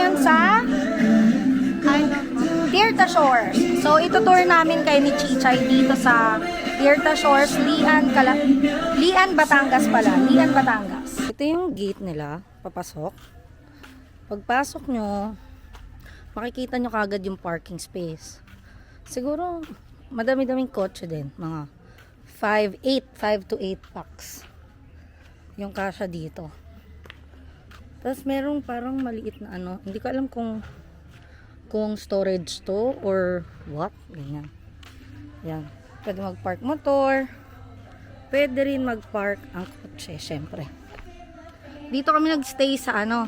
ngayon sa Tirta Shores. So, itutour namin kayo ni Chichay dito sa Tirta Shores, Lian, Batangas pala. Lian, Batangas. Ito yung gate nila, papasok. Pagpasok nyo, makikita nyo kagad yung parking space. Siguro, madami-daming kotse din. Mga 5 to 8 packs. Yung kasya dito. Tapos merong parang maliit na ano. Hindi ko alam kung storage to or what. Ganyan. Yan. Pwede mag-park motor. Pwede rin mag-park ang kotse, syempre. Dito kami nag-stay sa ano,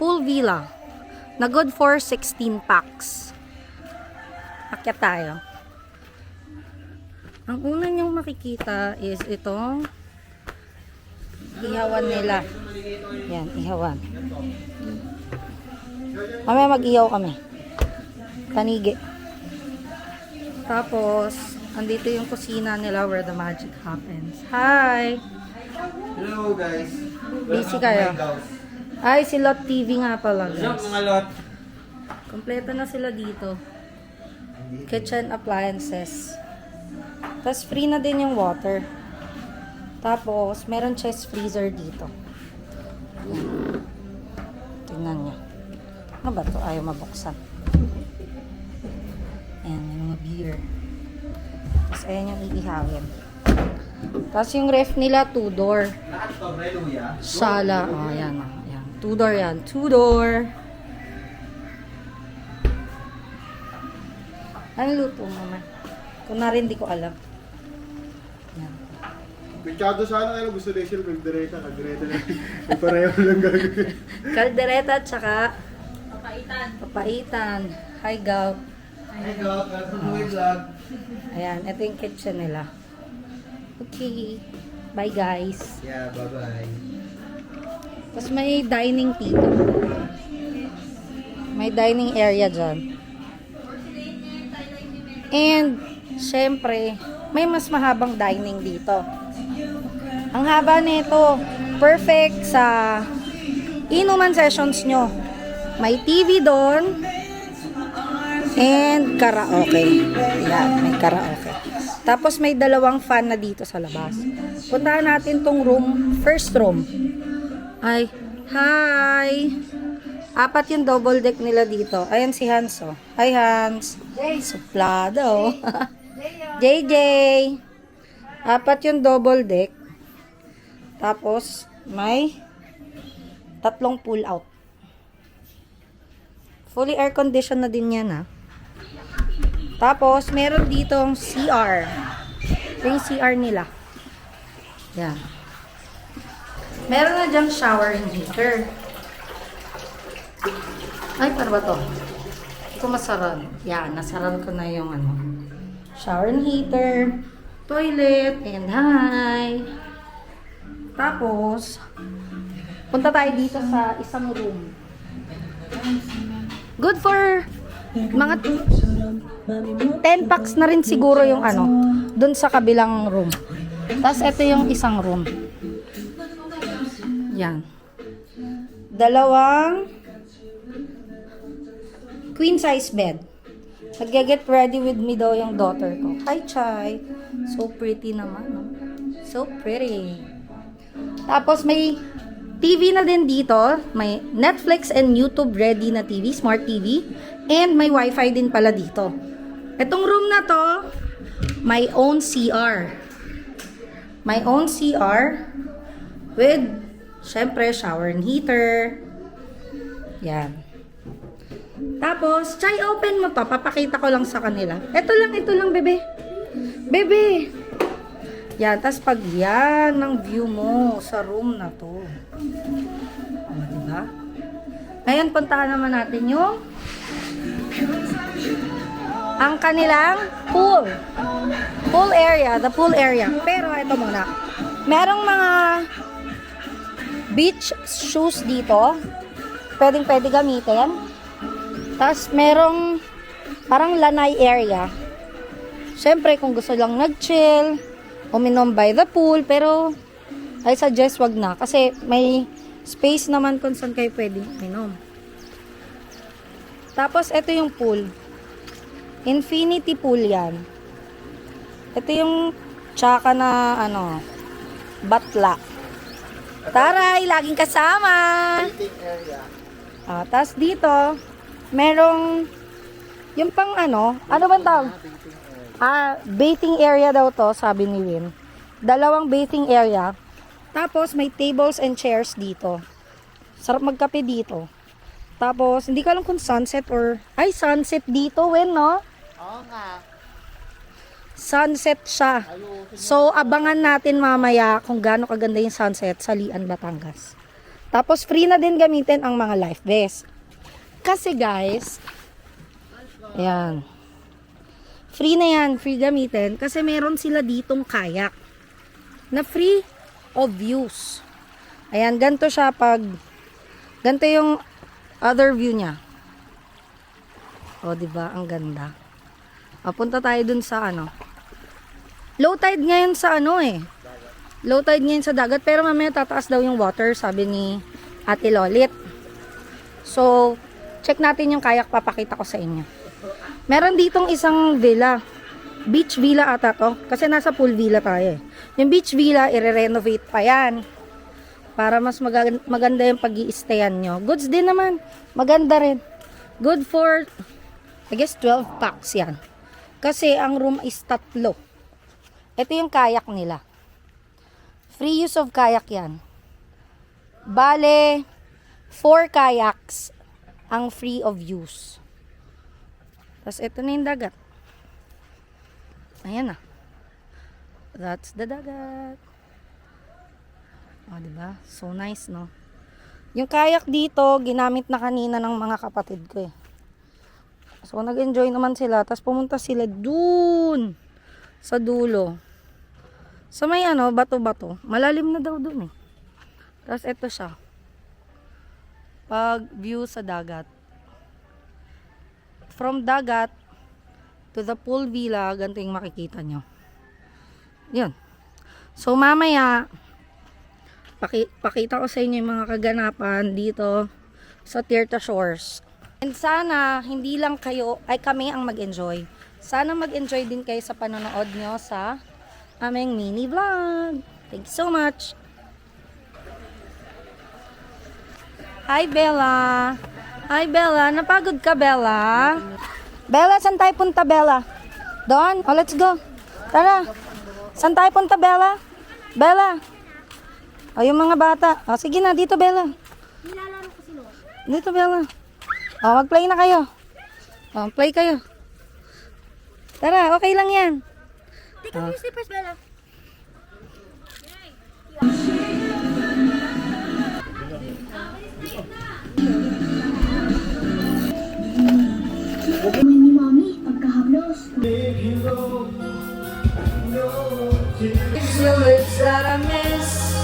pool villa. Na good for 16 packs. Akyat tayo. Ang una nyong makikita is itong ihawan nila. Yan, ihawan. Mamaya mag-ihaw kami. Tanigi. Tapos, andito yung kusina nila where the magic happens. Hi! Hello guys. Busy kayo? Ay, si Lot TV nga pala, What's up guys. mga lot? Kompleto na sila dito. Kitchen appliances. Tapos, free na din yung water. Tapos, meron chest freezer dito. Tingnan nyo. Ano ba ito? Ayaw mabuksan. Ayan, may mga beer. Tapos, ayan yung iihawin. Tapos, yung ref nila, 2-door. Lahat to, hallelujah. Sala. Oh, ayan. Ayan. 2-door yan. 2-door. Anong luto mo, ma? Kung na rin, di ko alam. Yan. Pichado sana kayo gusto din sila kaldereta na. May pareho lang gagawin. Kaldereta at saka papaitan. Hi, gout. Hey God, welcome to my vlog. Ayan, ito yung kitchen nila. Okay. Bye, guys. Yeah, bye-bye. Tapos may dining dito. May dining area dyan. And, syempre, may mas mahabang dining dito. Ang haba nito, perfect sa inuman sessions nyo. May TV doon. And karaoke. Yan, may karaoke. Tapos may dalawang fan na dito sa labas. Puntahan natin tong room, first room. Ay, hi! 4 yung double deck nila dito. Ayan si Hans, oh. Hi, Hans. Suplado. JJ. 4 yung double deck. Tapos, may 3 pull out. Fully air condition na din yan, ha. Tapos, meron ditong CR. Ito yung CR nila. Yan. Meron na dyang shower and heater. Ay, para ba to? Hindi ko masaran. Yan, nasaran ko na yung ano. Shower and heater. Toilet. And hi. Tapos, punta tayo dito sa isang room. Good for mga 10 packs na rin siguro yung ano, dun sa kabilang room. Tapos, ito yung isang room. Yan. 2 queen size bed. Nag-get ready with me daw yung daughter ko. Hi, Chai. So pretty naman. No? So pretty. Tapos may TV na din dito. May Netflix and YouTube ready na TV, smart TV. And may wifi din pala dito. Itong room na to, my own CR. My own CR with, syempre, shower and heater. Yan. Tapos, Chai, open mo to. Papakita ko lang sa kanila. Ito lang, bebe. Bebe. Yan. Tapos, pag yan ang view mo sa room na to. O, diba? Ngayon, puntahan naman natin yung ang kanilang pool. Pool area. The pool area. Pero, ito muna. Merong mga beach shoes dito. Pwede gamitin. Tapos, merong parang lanay area. Siyempre, kung gusto lang nag-chill, uminom by the pool, pero I suggest wag na. Kasi may space naman kung saan kayo pwede uminom. Tapos, ito yung pool. Infinity pool yan. Ito yung tsaka na, ano, batla. Taray, laging kasama. Waiting area. Tapos dito, merong, yung pang ano bang tawag? Bathing area daw to, sabi ni Win. Dalawang bathing area. Tapos, may tables and chairs dito. Sarap magkape dito. Tapos, hindi ko alam kung sunset or... Ay, sunset dito, Win, no? Oo nga. Sunset siya. So, abangan natin mamaya kung gaano kaganda yung sunset sa Lian, Batangas. Tapos, free na din gamitin ang mga life vest. Kasi, guys, ayan. Free na yan, free gamitin. Kasi meron sila ditong kayak na free of use. Ayan, ganito siya pag... Ganito yung other view niya. O, diba? Ang ganda. Punta tayo dun sa ano. Low tide ngayon sa ano eh. Low tide ngayon sa dagat. Pero mamaya tataas daw yung water, sabi ni Ate Lolit. So, check natin yung kayak, papakita ko sa inyo. Meron ditong isang villa. Beach villa ata to. Kasi nasa pool villa tayo eh. Yung beach villa, i-renovate pa yan. Para mas maganda yung pag-i-stayan nyo. Goods din naman. Maganda rin. Good for, I guess, 12 packs yan. Kasi ang room is 3. Ito yung kayak nila. Free use of kayak yan. Bale, 4 kayaks ang free of use. Tapos ito na yung dagat. Ayan na. That's the dagat. O, diba? So nice, no? Yung kayak dito, ginamit na kanina ng mga kapatid ko eh. So, nag-enjoy naman sila. Tapos, pumunta sila dun sa dulo. So, may ano, bato-bato. Malalim na daw dun eh. Tapos, eto siya. Pag view sa dagat. From dagat to the pool villa, ganito yung makikita nyo. Yun. So, mamaya, pakita ko sa inyo yung mga kaganapan dito sa Tirta Shores. And sana, hindi lang kayo, ay kami ang mag-enjoy. Sana mag-enjoy din kayo sa panonood nyo sa aming mini vlog. Thank you so much. Hi, Bella. Hi, Bella. Napagod ka, Bella? Bella, saan tayo punta, Bella? Doon? Oh, let's go. Tara. Saan tayo punta, Bella? Bella. O, yung mga bata. O, sige na. Dito, Bella. Dito, Bella. O, mag-play na kayo. O, play kayo. Tara, okay lang yan. Take off your slippers, Bella. Ni Mommy, pagkahaplos. It's the lips that I miss.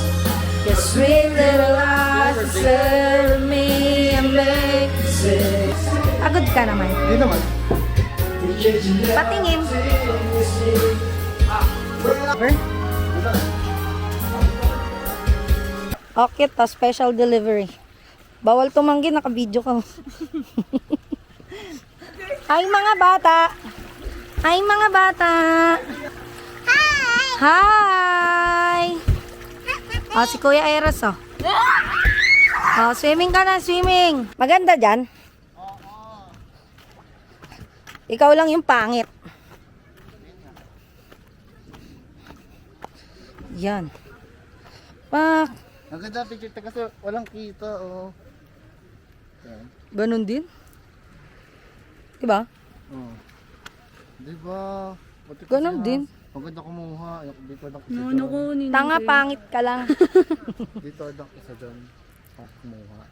Your sweet little eyes disturb me and make me sick. Agad ka naman. Hindi naman. Patingin. Over. Okay, to special delivery. Bawal tumanggi, naka-video ka. Hi mga bata. Hi mga bata. Hi. Oh, si Kuya Eros, oh. Oh, swimming ka na, swimming. Maganda dyan. Ikaw lang yung pangit. Yan. Pak. Ang ganda picture kasi walang kita, oh. Yan. Ganun din. Diba? Oh. Diba? Ganun din. Ang ganda kumuha. Dito lang isa No, dyan. Tanga, pangit ka lang. Dito lang isa dyan. Ang kumuha.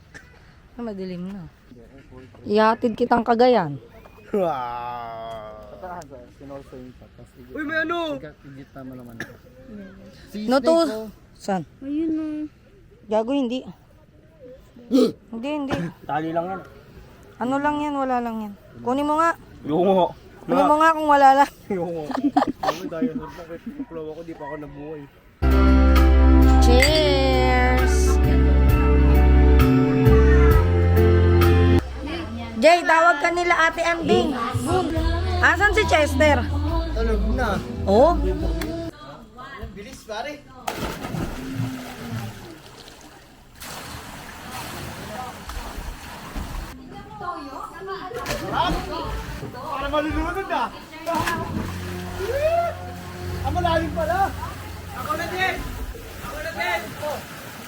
Madilim na. Ihatid kitang Cagayan. Wow! Patahan sa sinorso yung patas. Uy, may ano? Igit tama naman. No to. San? Ayun na. Gago, hindi. Hindi. Tali lang yan. Ano lang yan, wala lang yan. Kunin mo nga. Yungo. Kunin mo nga kung wala lang. Yungo. Ako tayo. Bakit kuklaw ako, di pa ako nabuhay. Cheers! Jay, tawag ka nila Ate Anding. Asan si Chester? Tulog na. Oh? Bilis pare. Para malulunod ah. Ang malalim pala. Ako na din.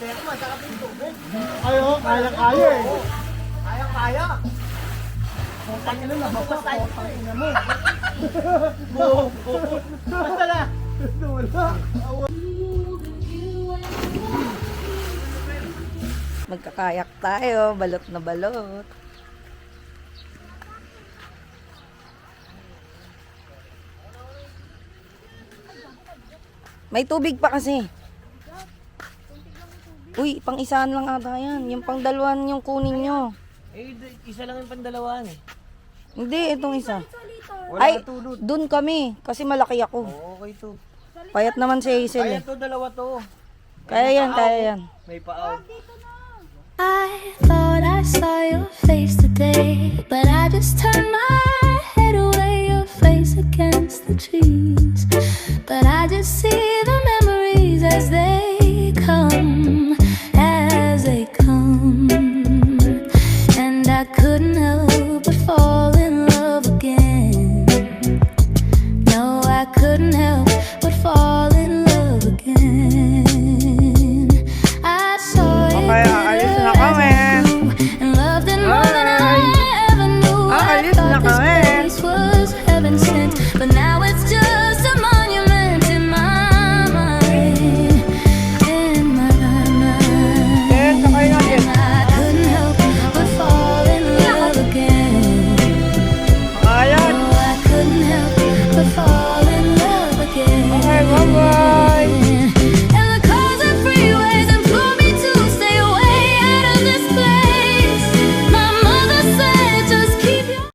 Pero masarap yung tubig. Ayo, kaya-kaya eh. Kaya-kaya. Putang ina na, mapatay. Putang ina mo. Basta na. Wala. Magkakayak tayo, balot na balot. May tubig pa kasi. Uy, pang isahan lang ata yan. Yung pang dalawan yung kunin nyo. Eh, isa lang yung pandalawaan eh. Hindi, itong isa. Wala Ay, na tunod. dun kami. Kasi malaki ako. Okay to. Payat naman si Hazel Kaya eh. to, dalawa to. Kaya yan, kaya yan. May paaw. I thought I saw your face today, but I just turned my head away, your face against the trees. But I just see the memories as they come, and I couldn't help but fall in love again. No, I couldn't help